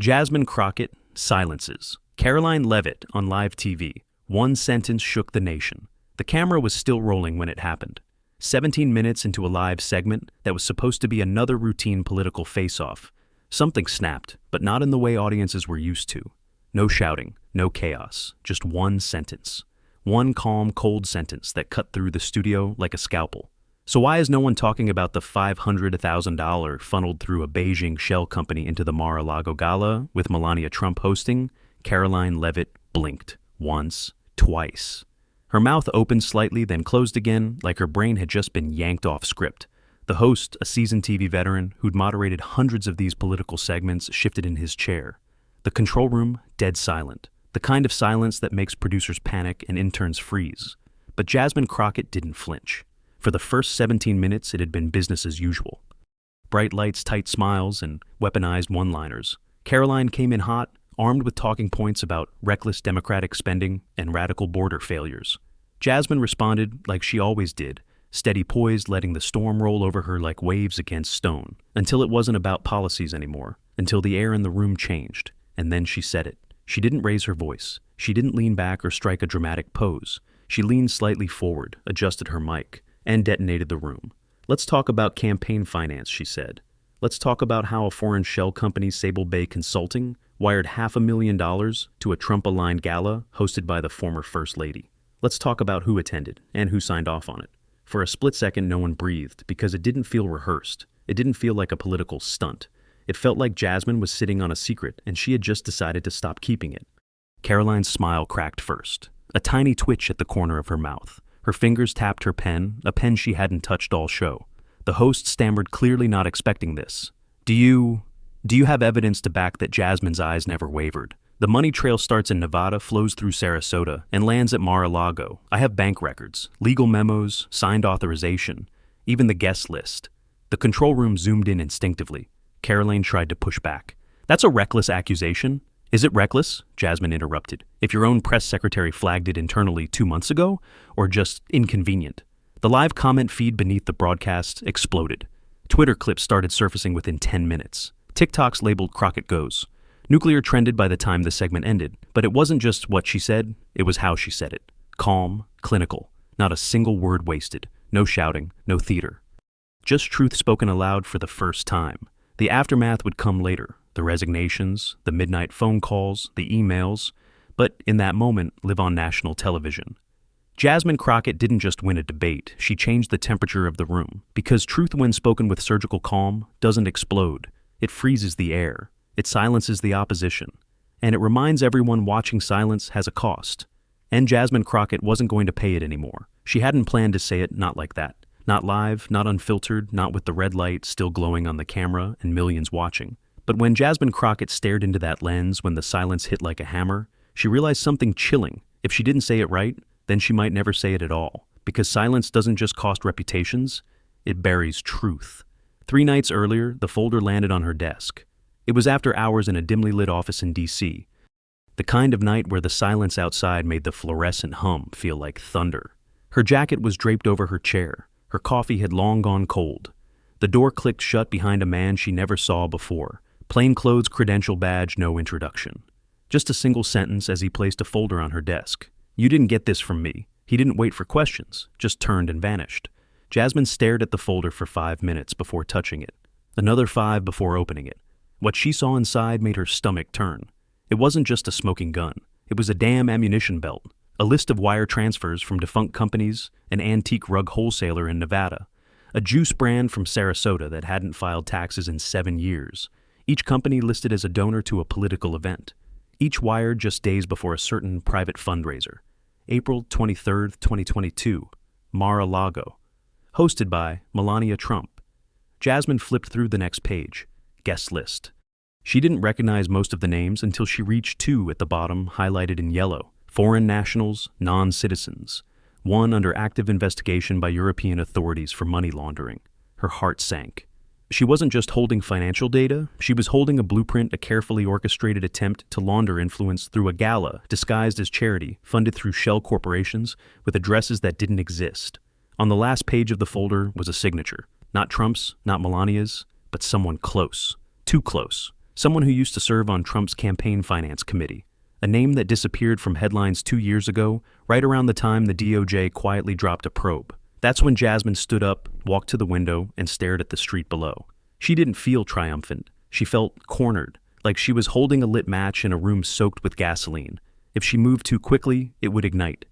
Jasmine Crockett, silences. Karoline Leavitt on live TV. One sentence shook the nation. The camera was still rolling when it happened. 17 minutes into a live segment that was supposed to be another routine political face-off. Something snapped, but not in the way audiences were used to. No shouting, no chaos, just one sentence. One calm, cold sentence that cut through the studio like a scalpel. So why is no one talking about the $500,000 funneled through a Beijing shell company into the Mar-a-Lago gala with Melania Trump hosting? Karoline Leavitt blinked. Once, twice. Her mouth opened slightly, then closed again, like her brain had just been yanked off script. The host, a seasoned TV veteran who'd moderated hundreds of these political segments, shifted in his chair. The control room, dead silent. The kind of silence that makes producers panic and interns freeze. But Jasmine Crockett didn't flinch. For the first 17 minutes, it had been business as usual. Bright lights, tight smiles, and weaponized one-liners. Karoline came in hot, armed with talking points about reckless democratic spending and radical border failures. Jasmine responded like she always did, steady poised, letting the storm roll over her like waves against stone, until it wasn't about policies anymore, until the air in the room changed, and then she said it. She didn't raise her voice. She didn't lean back or strike a dramatic pose. She leaned slightly forward, adjusted her mic, and detonated the room. Let's talk about campaign finance, she said. Let's talk about how a foreign shell company, Sable Bay Consulting, wired $500,000 to a Trump-aligned gala hosted by the former First Lady. Let's talk about who attended and who signed off on it. For a split second, no one breathed because it didn't feel rehearsed. It didn't feel like a political stunt. It felt like Jasmine was sitting on a secret and she had just decided to stop keeping it. Karoline's smile cracked first, a tiny twitch at the corner of her mouth. Her fingers tapped her pen, a pen she hadn't touched all show. The host stammered, clearly not expecting this. Do you have evidence to back that Jasmine's eyes never wavered? The money trail starts in Nevada, flows through Sarasota, and lands at Mar-a-Lago. I have bank records, legal memos, signed authorization, even the guest list. The control room zoomed in instinctively. Karoline tried to push back. That's a reckless accusation. Is it reckless? Jasmine interrupted. If your own press secretary flagged it internally 2 months ago, or just inconvenient? The live comment feed beneath the broadcast exploded. Twitter clips started surfacing within 10 minutes. TikToks labeled Crockett Goes. Nuclear trended by the time the segment ended, but it wasn't just what she said, it was how she said it. Calm, clinical, not a single word wasted, no shouting, no theater. Just truth spoken aloud for the first time. The aftermath would come later, the resignations, the midnight phone calls, the emails, but in that moment live on national television. Jasmine Crockett didn't just win a debate, she changed the temperature of the room, because truth when spoken with surgical calm doesn't explode, it freezes the air. It silences the opposition, and it reminds everyone watching silence has a cost. And Jasmine Crockett wasn't going to pay it anymore. She hadn't planned to say it not like that. Not live, not unfiltered, not with the red light still glowing on the camera and millions watching. But when Jasmine Crockett stared into that lens when the silence hit like a hammer, she realized something chilling. If she didn't say it right, then she might never say it at all. Because silence doesn't just cost reputations, it buries truth. 3 nights earlier, the folder landed on her desk. It was after hours in a dimly lit office in D.C., the kind of night where the silence outside made the fluorescent hum feel like thunder. Her jacket was draped over her chair. Her coffee had long gone cold. The door clicked shut behind a man she never saw before. Plainclothes credential badge, no introduction. Just a single sentence as he placed a folder on her desk. You didn't get this from me. He didn't wait for questions, just turned and vanished. Jasmine stared at the folder for 5 minutes before touching it. Another 5 before opening it. What she saw inside made her stomach turn. It wasn't just a smoking gun. It was a damn ammunition belt, a list of wire transfers from defunct companies, an antique rug wholesaler in Nevada, a juice brand from Sarasota that hadn't filed taxes in 7 years, each company listed as a donor to a political event, each wired just days before a certain private fundraiser. April 23, 2022, Mar-a-Lago, hosted by Melania Trump. Jasmine flipped through the next page. Guest list. She didn't recognize most of the names until she reached 2 at the bottom, highlighted in yellow. Foreign nationals, non-citizens. 1 under active investigation by European authorities for money laundering. Her heart sank. She wasn't just holding financial data, she was holding a blueprint, a carefully orchestrated attempt to launder influence through a gala disguised as charity, funded through shell corporations with addresses that didn't exist. On the last page of the folder was a signature. Not Trump's, not Melania's, but someone close. Too close. someone who used to serve on Trump's campaign finance committee, a name that disappeared from headlines 2 years ago, right around the time the DOJ quietly dropped a probe. That's when Jasmine stood up, walked to the window, and stared at the street below. She didn't feel triumphant. She felt cornered, like she was holding a lit match in a room soaked with gasoline. If she moved too quickly, it would ignite.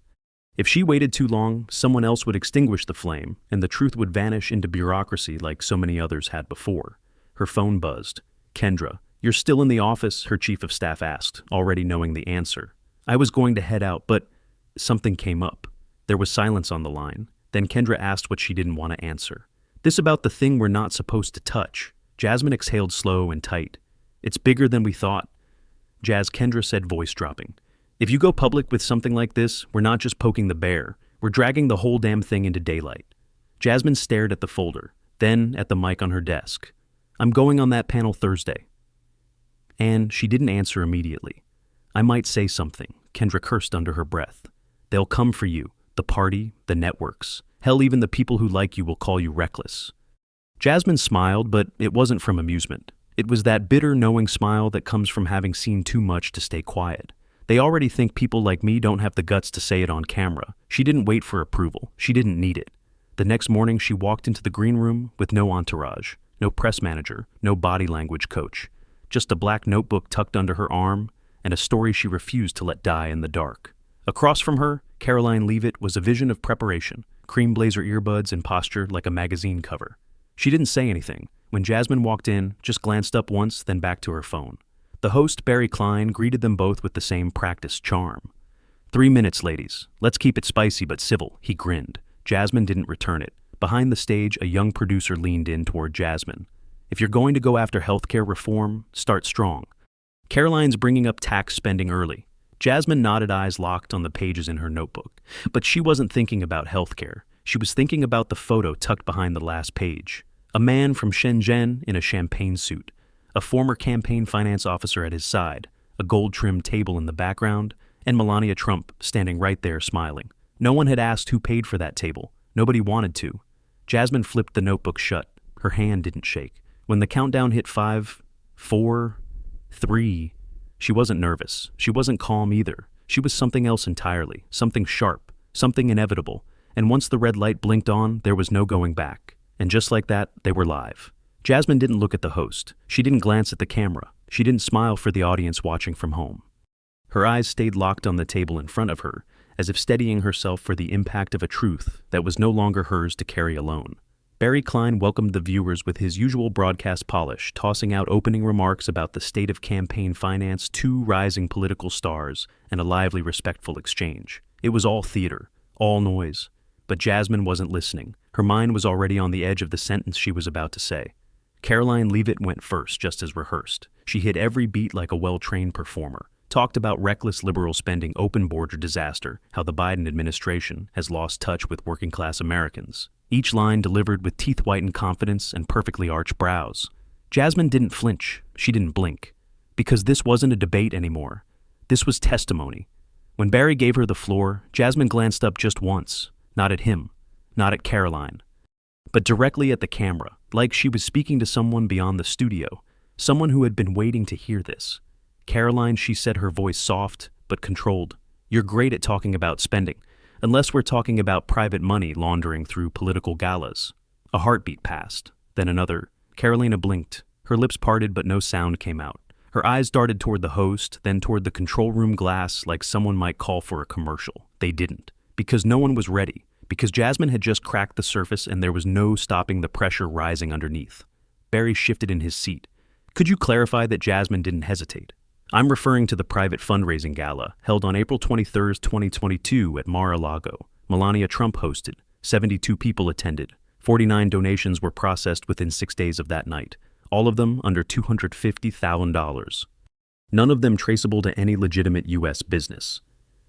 If she waited too long, someone else would extinguish the flame, and the truth would vanish into bureaucracy like so many others had before. Her phone buzzed. "Kendra, you're still in the office?" her chief of staff asked, already knowing the answer. "I was going to head out, but..." Something came up. There was silence on the line. Then Kendra asked what she didn't want to answer. "This about the thing we're not supposed to touch." Jasmine exhaled slow and tight. "It's bigger than we thought." Kendra said, voice dropping. "If you go public with something like this, we're not just poking the bear. We're dragging the whole damn thing into daylight." Jasmine stared at the folder, then at the mic on her desk. "I'm going on that panel Thursday." And she didn't answer immediately. "I might say something," Kendra cursed under her breath. "They'll come for you. The party, the networks. Hell, even the people who like you will call you reckless." Jasmine smiled, but it wasn't from amusement. It was that bitter, knowing smile that comes from having seen too much to stay quiet. They already think people like me don't have the guts to say it on camera. She didn't wait for approval. She didn't need it. The next morning, she walked into the green room with no entourage, no press manager, no body language coach. Just a black notebook tucked under her arm and a story she refused to let die in the dark. Across from her, Karoline Leavitt was a vision of preparation, cream blazer earbuds and posture like a magazine cover. She didn't say anything. When Jasmine walked in, just glanced up once, then back to her phone. The host, Barry Klein, greeted them both with the same practiced charm. 3 minutes, ladies. Let's keep it spicy but civil," he grinned. Jasmine didn't return it. Behind the stage, a young producer leaned in toward Jasmine. "If you're going to go after healthcare reform, start strong. Caroline's bringing up tax spending early." Jasmine nodded, eyes locked on the pages in her notebook. But she wasn't thinking about healthcare. She was thinking about the photo tucked behind the last page. A man from Shenzhen in a champagne suit. A former campaign finance officer at his side. A gold-trimmed table in the background. And Melania Trump standing right there smiling. No one had asked who paid for that table. Nobody wanted to. Jasmine flipped the notebook shut. Her hand didn't shake. When the countdown hit 5, 4, 3... She wasn't nervous. She wasn't calm either. She was something else entirely, something sharp, something inevitable. And once the red light blinked on, there was no going back. And just like that, they were live. Jasmine didn't look at the host. She didn't glance at the camera. She didn't smile for the audience watching from home. Her eyes stayed locked on the table in front of her, as if steadying herself for the impact of a truth that was no longer hers to carry alone. Barry Klein welcomed the viewers with his usual broadcast polish, tossing out opening remarks about the state of campaign finance, 2 rising political stars, and a lively, respectful exchange. It was all theater, all noise. But Jasmine wasn't listening. Her mind was already on the edge of the sentence she was about to say. Karoline Leavitt went first, just as rehearsed. She hit every beat like a well-trained performer. Talked about reckless liberal spending, open border disaster, how the Biden administration has lost touch with working-class Americans. Each line delivered with teeth-whitened confidence and perfectly arched brows. Jasmine didn't flinch. She didn't blink. Because this wasn't a debate anymore. This was testimony. When Barry gave her the floor, Jasmine glanced up just once. Not at him. Not at Karoline. But directly at the camera, like she was speaking to someone beyond the studio. Someone who had been waiting to hear this. "Karoline," she said, her voice soft but controlled. "You're great at talking about spending. Unless we're talking about private money laundering through political galas." A heartbeat passed, then another. Carolina blinked. Her lips parted but no sound came out. Her eyes darted toward the host, then toward the control room glass like someone might call for a commercial. They didn't. Because no one was ready. Because Jasmine had just cracked the surface and there was no stopping the pressure rising underneath. Barry shifted in his seat. "Could you clarify that Jasmine didn't hesitate?" "I'm referring to the private fundraising gala held on April 23, 2022 at Mar-a-Lago. Melania Trump hosted. 72 people attended. 49 donations were processed within 6 days of that night. All of them under $250,000. None of them traceable to any legitimate U.S. business.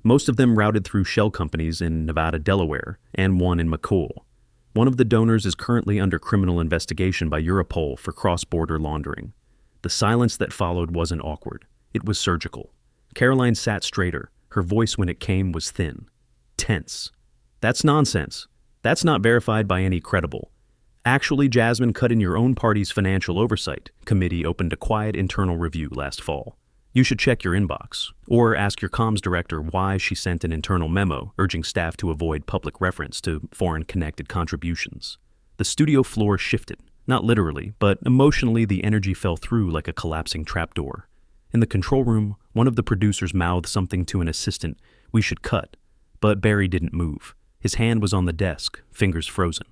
Most of them routed through shell companies in Nevada, Delaware, and one in McCool. One of the donors is currently under criminal investigation by Europol for cross-border laundering." The silence that followed wasn't awkward. It was surgical. Karoline sat straighter. Her voice when it came was thin. Tense. "That's nonsense. That's not verified by any credible." Actually, Jasmine cut in your own party's financial oversight committee opened a quiet internal review last fall. You should check your inbox, or ask your comms director why she sent an internal memo urging staff to avoid public reference to foreign-connected contributions. The studio floor shifted, not literally, but emotionally the energy fell through like a collapsing trapdoor. In the control room, one of the producers mouthed something to an assistant, "We should cut," but Barry didn't move. His hand was on the desk, fingers frozen.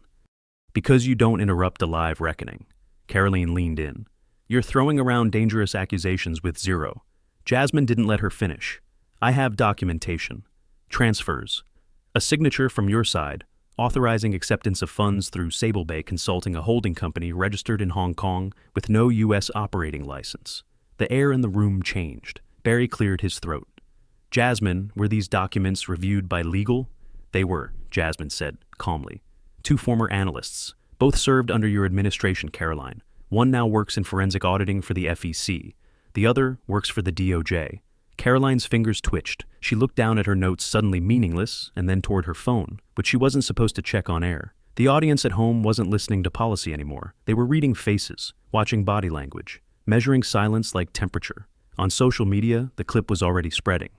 "Because you don't interrupt a live reckoning." Karoline leaned in. "You're throwing around dangerous accusations with zero." Jasmine didn't let her finish. "I have documentation. Transfers. A signature from your side, authorizing acceptance of funds through Sable Bay Consulting, a holding company registered in Hong Kong with no U.S. operating license." The air in the room changed. Barry cleared his throat. "Jasmine, were these documents reviewed by legal?" "They were," Jasmine said, calmly. "Two former analysts. Both served under your administration, Karoline. One now works in forensic auditing for the FEC. The other works for the DOJ. Karoline's fingers twitched. She looked down at her notes, suddenly meaningless, and then toward her phone, which she wasn't supposed to check on air. The audience at home wasn't listening to policy anymore. They were reading faces, watching body language, measuring silence like temperature. On social media, the clip was already spreading.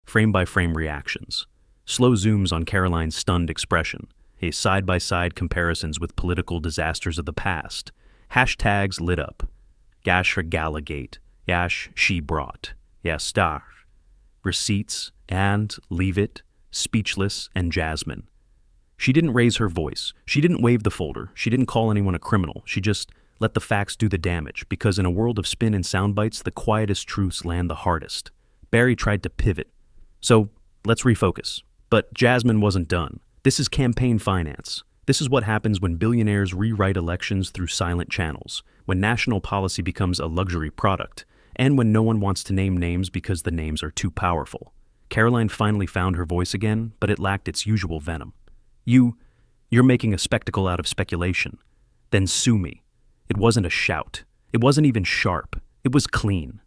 Frame-by-frame reactions. Slow zooms on Karoline's stunned expression. Side-by-side comparisons with political disasters of the past. Hashtags lit up. Yash for Galagate. Yash she brought. Yastar. Receipts, and Leavitt, Speechless, and Jasmine. She didn't raise her voice. She didn't wave the folder. She didn't call anyone a criminal. She just let the facts do the damage, because in a world of spin and sound bites, the quietest truths land the hardest. Barry tried to pivot. "So, let's refocus." But Jasmine wasn't done. "This is campaign finance. This is what happens when billionaires rewrite elections through silent channels, when national policy becomes a luxury product, and when no one wants to name names because the names are too powerful." Karoline finally found her voice again, but it lacked its usual venom. You're making a spectacle out of speculation. Then sue me." It wasn't a shout. It wasn't even sharp. It was clean.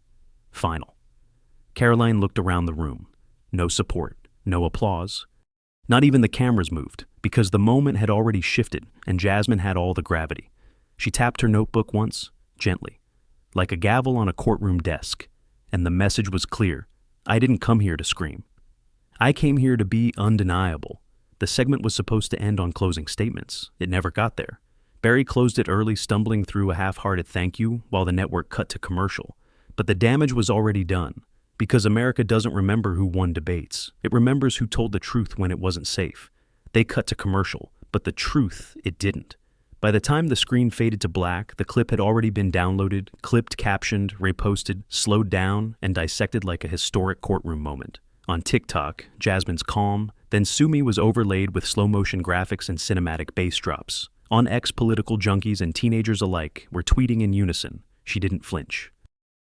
Final. Karoline looked around the room. No support. No applause. Not even the cameras moved, because the moment had already shifted and Jasmine had all the gravity. She tapped her notebook once, gently, like a gavel on a courtroom desk, and the message was clear. "I didn't come here to scream. I came here to be undeniable." The segment was supposed to end on closing statements. It never got there. Barry closed it early, stumbling through a half-hearted thank you while the network cut to commercial. But the damage was already done, because America doesn't remember who won debates. It remembers who told the truth when it wasn't safe. They cut to commercial, but the truth, it didn't. By the time the screen faded to black, the clip had already been downloaded, clipped, captioned, reposted, slowed down, and dissected like a historic courtroom moment. On TikTok, Jasmine's calm, then "Sue Me" was overlaid with slow-motion graphics and cinematic bass drops. On X, political junkies and teenagers alike were tweeting in unison. She didn't flinch.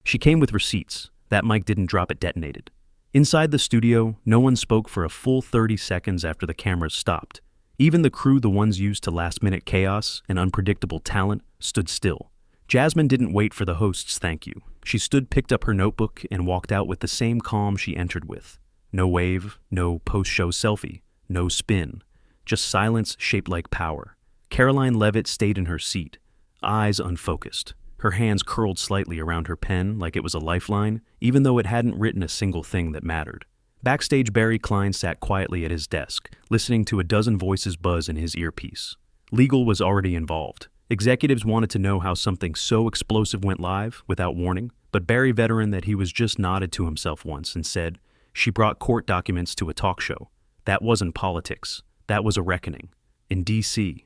She came with receipts. That mic didn't drop, it detonated. Inside the studio, no one spoke for a full 30 seconds after the cameras stopped. Even the crew, the ones used to last-minute chaos and unpredictable talent, stood still. Jasmine didn't wait for the host's thank you. She stood, picked up her notebook, and walked out with the same calm she entered with. No wave, no post-show selfie, no spin. Just silence shaped like power. Karoline Leavitt stayed in her seat, eyes unfocused. Her hands curled slightly around her pen like it was a lifeline, even though it hadn't written a single thing that mattered. Backstage, Barry Klein sat quietly at his desk, listening to a dozen voices buzz in his earpiece. Legal was already involved. Executives wanted to know how something so explosive went live without warning, but Barry, veteran that he was, just nodded to himself once and said, "She brought court documents to a talk show. That wasn't politics. That was a reckoning. In D.C.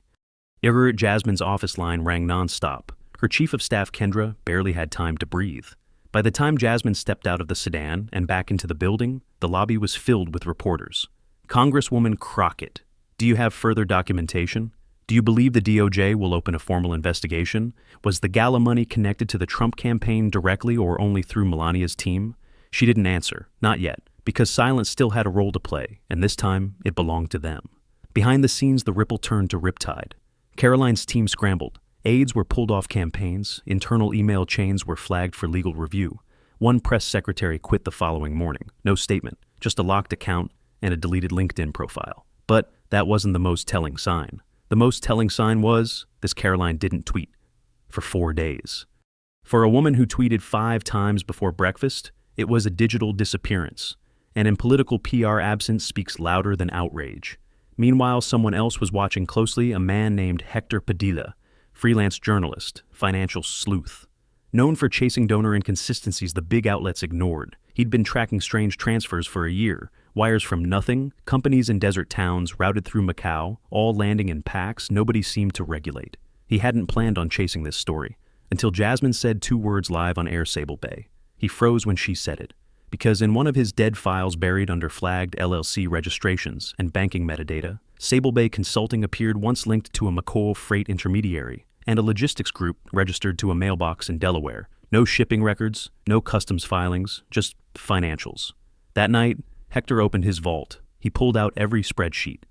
Jasmine's office line rang nonstop. Her chief of staff, Kendra, barely had time to breathe. By the time Jasmine stepped out of the sedan and back into the building, the lobby was filled with reporters. "Congresswoman Crockett, do you have further documentation? Do you believe the DOJ will open a formal investigation? Was the gala money connected to the Trump campaign directly or only through Melania's team?" She didn't answer, not yet, because silence still had a role to play, and this time it belonged to them. Behind the scenes, the ripple turned to riptide. Karoline's team scrambled. Aides were pulled off campaigns. Internal email chains were flagged for legal review. One press secretary quit the following morning. No statement, just a locked account and a deleted LinkedIn profile. But that wasn't the most telling sign. The most telling sign was this Karoline didn't tweet for 4 days. For a woman who tweeted 5 times before breakfast, it was a digital disappearance, and in political PR, absence speaks louder than outrage. Meanwhile, someone else was watching closely, a man named Hector Padilla, freelance journalist, financial sleuth. Known for chasing donor inconsistencies the big outlets ignored, he'd been tracking strange transfers for a year, wires from nothing, companies in desert towns routed through Macau, all landing in packs nobody seemed to regulate. He hadn't planned on chasing this story, until Jasmine said 2 words live on air Sable Bay. He froze when she said it, because in one of his dead files buried under flagged LLC registrations and banking metadata, Sable Bay Consulting appeared once linked to a McColl freight intermediary and a logistics group registered to a mailbox in Delaware. No shipping records, no customs filings, just financials. That night, Hector opened his vault. He pulled out every spreadsheet.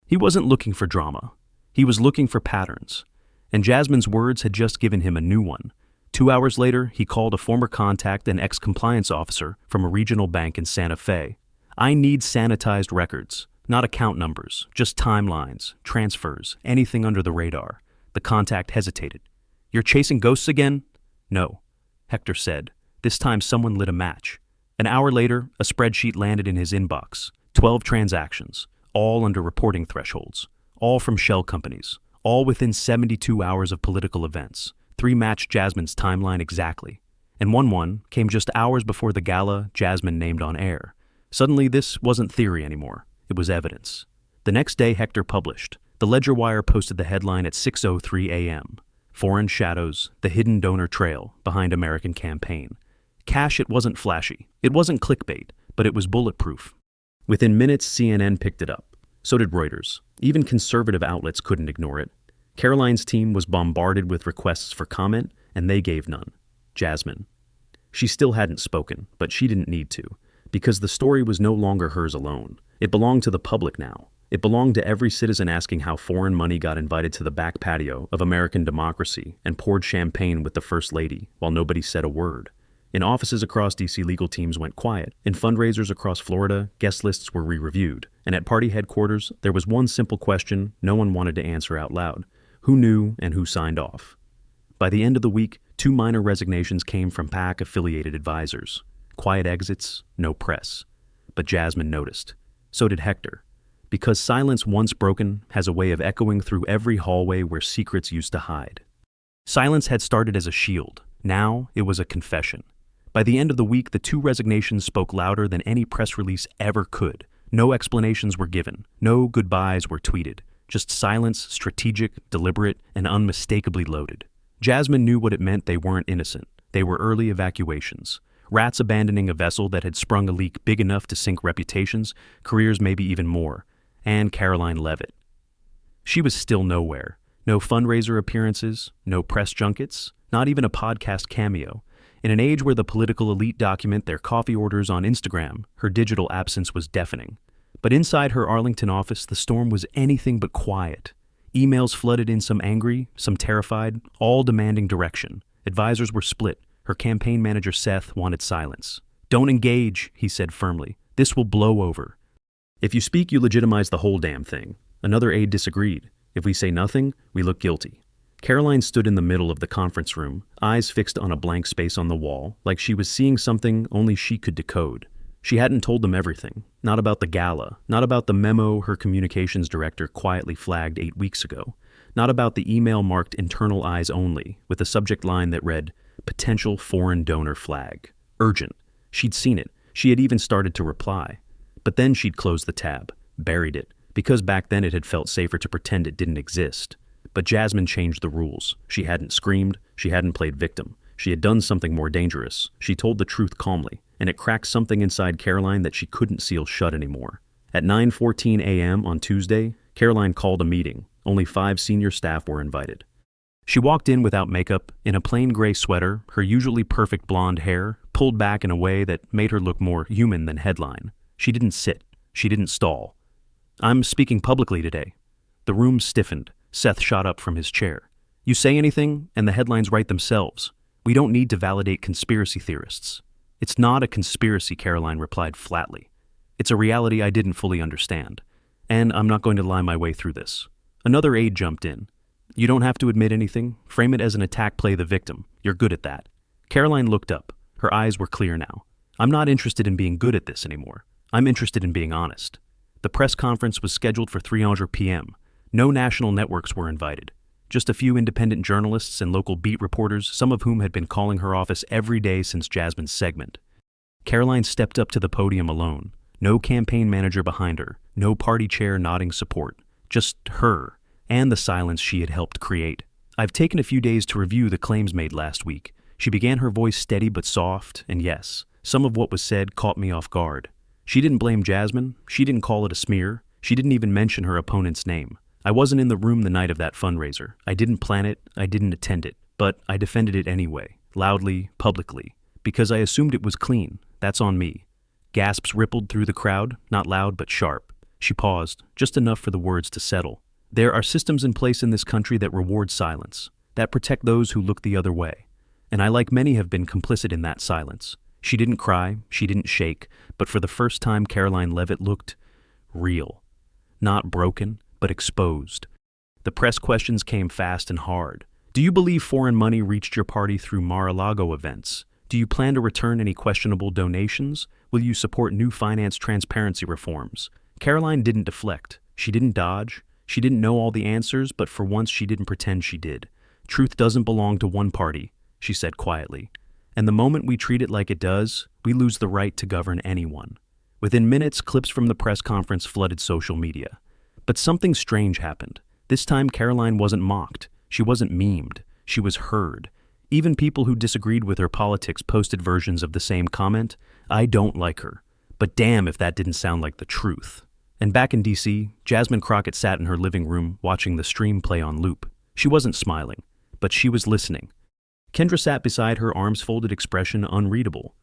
He wasn't looking for drama. He was looking for patterns. And Jasmine's words had just given him a new one. 2 hours later, he called a former contact and ex-compliance officer from a regional bank in Santa Fe. "I need sanitized records, not account numbers, just timelines, transfers, anything under the radar." The contact hesitated. "You're chasing ghosts again?" "No," Hector said. This time someone lit a match. An hour later, a spreadsheet landed in his inbox. 12 transactions, all under reporting thresholds, all from shell companies, all within 72 hours of political events. 3 matched Jasmine's timeline exactly. And one came just hours before the gala Jasmine named on air. Suddenly, this wasn't theory anymore. It was evidence. The next day, Hector published. The Ledger Wire posted the headline at 6:03 a.m. "Foreign Shadows, the Hidden Donor Trail Behind American Campaign." Cash, it wasn't flashy. It wasn't clickbait, but it was bulletproof. Within minutes, CNN picked it up. So did Reuters. Even conservative outlets couldn't ignore it. Karoline's team was bombarded with requests for comment, and they gave none. Jasmine. She still hadn't spoken, but she didn't need to, because the story was no longer hers alone. It belonged to the public now. It belonged to every citizen asking how foreign money got invited to the back patio of American democracy and poured champagne with the First Lady while nobody said a word. In offices across D.C., legal teams went quiet. In fundraisers across Florida, guest lists were re-reviewed. And at party headquarters, there was one simple question no one wanted to answer out loud. Who knew and who signed off? By the end of the week, 2 minor resignations came from PAC-affiliated advisors. Quiet exits, no press. But Jasmine noticed. So did Hector. Because silence once broken has a way of echoing through every hallway where secrets used to hide. Silence had started as a shield. Now it was a confession. By the end of the week, the 2 resignations spoke louder than any press release ever could. No explanations were given. No goodbyes were tweeted. Just silence, strategic, deliberate, and unmistakably loaded. Jasmine knew what it meant. They weren't innocent. They were early evacuations. Rats abandoning a vessel that had sprung a leak big enough to sink reputations, careers maybe even more. And Karoline Leavitt. She was still nowhere. No fundraiser appearances, no press junkets, not even a podcast cameo. In an age where the political elite document their coffee orders on Instagram, her digital absence was deafening. But inside her Arlington office, the storm was anything but quiet. Emails flooded in, some angry, some terrified, all demanding direction. Advisors were split. Her campaign manager, Seth, wanted silence. "Don't engage," he said firmly. "This will blow over." "If you speak, you legitimize the whole damn thing." Another aide disagreed. "If we say nothing, we look guilty." Karoline stood in the middle of the conference room, eyes fixed on a blank space on the wall, like she was seeing something only she could decode. She hadn't told them everything. Not about the gala, not about the memo her communications director quietly flagged 8 weeks ago, not about the email marked internal eyes only, with a subject line that read, "Potential foreign donor flag. Urgent." She'd seen it. She had even started to reply. But then she'd closed the tab, buried it, because back then it had felt safer to pretend it didn't exist. But Jasmine changed the rules. She hadn't screamed. She hadn't played victim. She had done something more dangerous. She told the truth calmly, and it cracked something inside Karoline that she couldn't seal shut anymore. At 9:14 a.m. on Tuesday, Karoline called a meeting. Only 5 senior staff were invited. She walked in without makeup, in a plain gray sweater, her usually perfect blonde hair pulled back in a way that made her look more human than headline. She didn't sit. She didn't stall. "I'm speaking publicly today." The room stiffened. Seth shot up from his chair. "You say anything, and the headlines write themselves. We don't need to validate conspiracy theorists." "It's not a conspiracy," Karoline replied flatly. "It's a reality I didn't fully understand. And I'm not going to lie my way through this." Another aide jumped in. You don't have to admit anything. Frame it as an attack, play the victim. You're good at that. Karoline looked up. Her eyes were clear now. I'm not interested in being good at this anymore. I'm interested in being honest. The press conference was scheduled for 3:00 p.m. No national networks were invited. Just a few independent journalists and local beat reporters, some of whom had been calling her office every day since Jasmine's segment. Karoline stepped up to the podium alone. No campaign manager behind her, no party chair nodding support. Just her, and the silence she had helped create. I've taken a few days to review the claims made last week. She began, her voice steady but soft, and yes, some of what was said caught me off guard. She didn't blame Jasmine. She didn't call it a smear. She didn't even mention her opponent's name. I wasn't in the room the night of that fundraiser. I didn't plan it. I didn't attend it. But I defended it anyway, loudly, publicly, because I assumed it was clean. That's on me. Gasps rippled through the crowd, not loud but sharp. She paused, just enough for the words to settle. There are systems in place in this country that reward silence, that protect those who look the other way. And I, like many, have been complicit in that silence. She didn't cry, she didn't shake, but for the first time Karoline Leavitt looked real. Not broken, but exposed. The press questions came fast and hard. Do you believe foreign money reached your party through Mar-a-Lago events? Do you plan to return any questionable donations? Will you support new finance transparency reforms? Karoline didn't deflect. She didn't dodge. She didn't know all the answers, but for once she didn't pretend she did. Truth doesn't belong to one party, she said quietly. And the moment we treat it like it does, we lose the right to govern anyone. Within minutes, clips from the press conference flooded social media. But something strange happened. This time Karoline wasn't mocked. She wasn't memed. She was heard. Even people who disagreed with her politics posted versions of the same comment. I don't like her. But damn if that didn't sound like the truth. And back in D.C., Jasmine Crockett sat in her living room watching the stream play on loop. She wasn't smiling, but she was listening. Kendra sat beside her, arms folded, expression unreadable.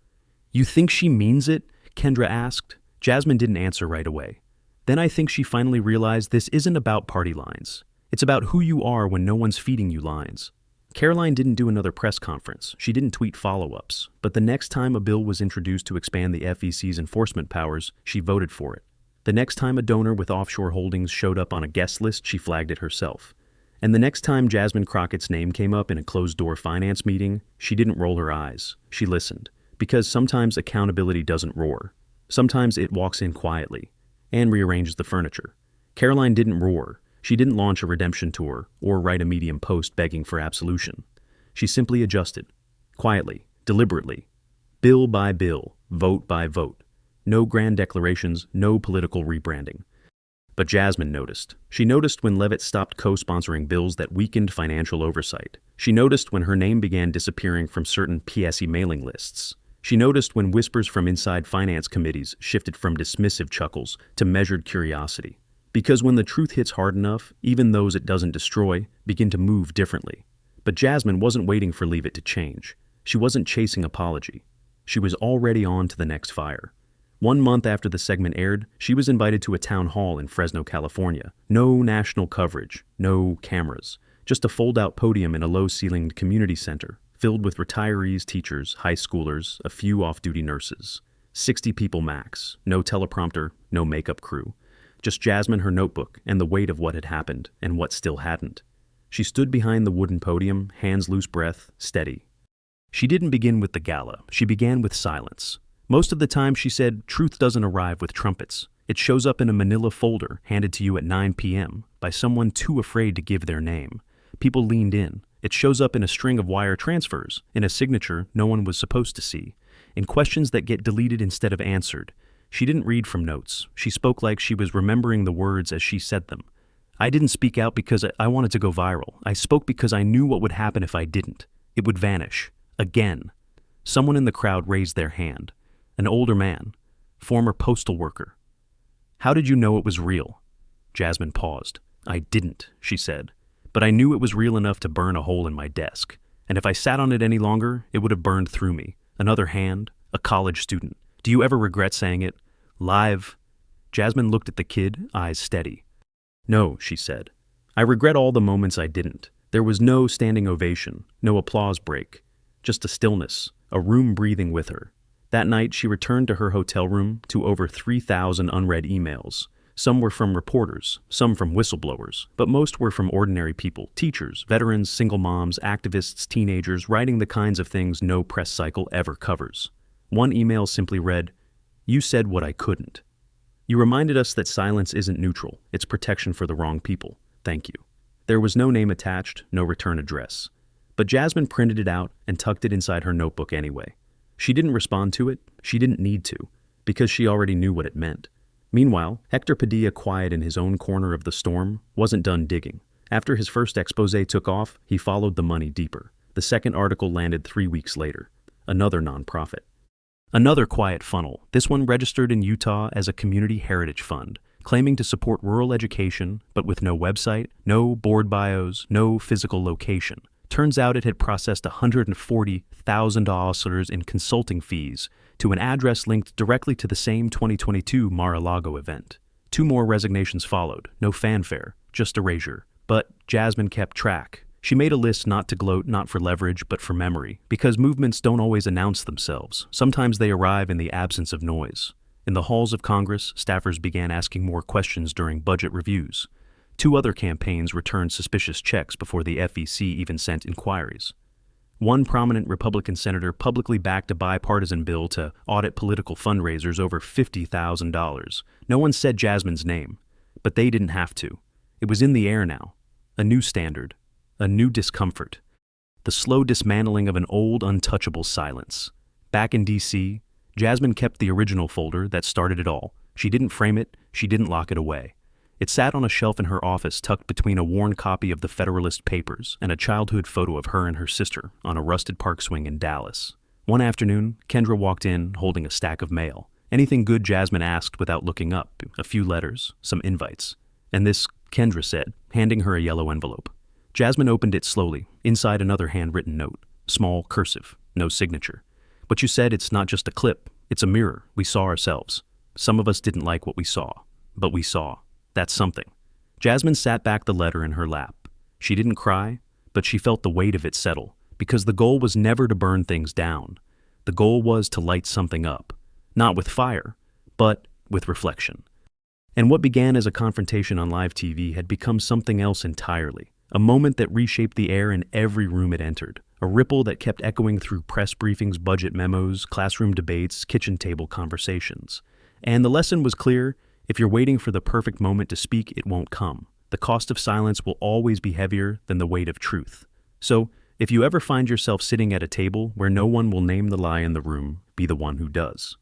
You think she means it? Kendra asked. Jasmine didn't answer right away. Then I think she finally realized this isn't about party lines. It's about who you are when no one's feeding you lines. Karoline didn't do another press conference. She didn't tweet follow-ups. But the next time a bill was introduced to expand the FEC's enforcement powers, she voted for it. The next time a donor with offshore holdings showed up on a guest list, she flagged it herself. And the next time Jasmine Crockett's name came up in a closed-door finance meeting, she didn't roll her eyes. She listened. Because sometimes accountability doesn't roar. Sometimes it walks in quietly and rearranges the furniture. Karoline didn't roar. She didn't launch a redemption tour or write a Medium post begging for absolution. She simply adjusted. Quietly, deliberately. Bill by bill, vote by vote. No grand declarations, no political rebranding. But Jasmine noticed. She noticed when Leavitt stopped co-sponsoring bills that weakened financial oversight. She noticed when her name began disappearing from certain PSE mailing lists. She noticed when whispers from inside finance committees shifted from dismissive chuckles to measured curiosity. Because when the truth hits hard enough, even those it doesn't destroy begin to move differently. But Jasmine wasn't waiting for Leavitt to change. She wasn't chasing apology. She was already on to the next fire. 1 month after the segment aired, she was invited to a town hall in Fresno, California. No national coverage, no cameras, just a fold-out podium in a low-ceilinged community center, filled with retirees, teachers, high schoolers, a few off-duty nurses. 60 people max, no teleprompter, no makeup crew. Just Jasmine, her notebook, and the weight of what had happened and what still hadn't. She stood behind the wooden podium, hands loose, breath steady. She didn't begin with the gala. She began with silence. Most of the time, she said, truth doesn't arrive with trumpets. It shows up in a manila folder handed to you at 9 p.m. by someone too afraid to give their name. People leaned in. It shows up in a string of wire transfers, in a signature no one was supposed to see, in questions that get deleted instead of answered. She didn't read from notes. She spoke like she was remembering the words as she said them. I didn't speak out because I wanted to go viral. I spoke because I knew what would happen if I didn't. It would vanish. Again. Someone in the crowd raised their hand. An older man. Former postal worker. How did you know it was real? Jasmine paused. I didn't, she said. But I knew it was real enough to burn a hole in my desk. And if I sat on it any longer, it would have burned through me. Another hand. A college student. Do you ever regret saying it? Live. Jasmine looked at the kid, eyes steady. No, she said. I regret all the moments I didn't. There was no standing ovation, no applause break. Just a stillness, a room breathing with her. That night, she returned to her hotel room to over 3,000 unread emails. Some were from reporters, some from whistleblowers, but most were from ordinary people, teachers, veterans, single moms, activists, teenagers, writing the kinds of things no press cycle ever covers. One email simply read, "You said what I couldn't. You reminded us that silence isn't neutral, it's protection for the wrong people. Thank you." There was no name attached, no return address. But Jasmine printed it out and tucked it inside her notebook anyway. She didn't respond to it, she didn't need to, because she already knew what it meant. Meanwhile, Hector Padilla, quiet in his own corner of the storm, wasn't done digging. After his first expose took off, he followed the money deeper. The second article landed 3 weeks later. Another nonprofit. Another quiet funnel, this one registered in Utah as a community heritage fund, claiming to support rural education, but with no website, no board bios, no physical location. Turns out it had processed $140,000 in consulting fees to an address linked directly to the same 2022 Mar-a-Lago event. 2 more resignations followed, no fanfare, just erasure. But Jasmine kept track. She made a list not to gloat, not for leverage, but for memory, because movements don't always announce themselves. Sometimes they arrive in the absence of noise. In the halls of Congress, staffers began asking more questions during budget reviews. 2 other campaigns returned suspicious checks before the FEC even sent inquiries. One prominent Republican senator publicly backed a bipartisan bill to audit political fundraisers over $50,000. No one said Jasmine's name, but they didn't have to. It was in the air now. A new standard, a new discomfort. The slow dismantling of an old, untouchable silence. Back in D.C., Jasmine kept the original folder that started it all. She didn't frame it, she didn't lock it away. It sat on a shelf in her office tucked between a worn copy of the Federalist Papers and a childhood photo of her and her sister on a rusted park swing in Dallas. One afternoon, Kendra walked in holding a stack of mail. Anything good, Jasmine asked without looking up. A few letters, some invites. And this, Kendra said, handing her a yellow envelope. Jasmine opened it slowly. Inside, another handwritten note. Small, cursive, no signature. "But you said it's not just a clip. It's a mirror. We saw ourselves. Some of us didn't like what we saw. But we saw. That's something." Jasmine sat back the letter in her lap. She didn't cry, but she felt the weight of it settle, because the goal was never to burn things down. The goal was to light something up. Not with fire, but with reflection. And what began as a confrontation on live TV had become something else entirely. A moment that reshaped the air in every room it entered. A ripple that kept echoing through press briefings, budget memos, classroom debates, kitchen table conversations. And the lesson was clear: if you're waiting for the perfect moment to speak, it won't come. The cost of silence will always be heavier than the weight of truth. So, if you ever find yourself sitting at a table where no one will name the lie in the room, be the one who does.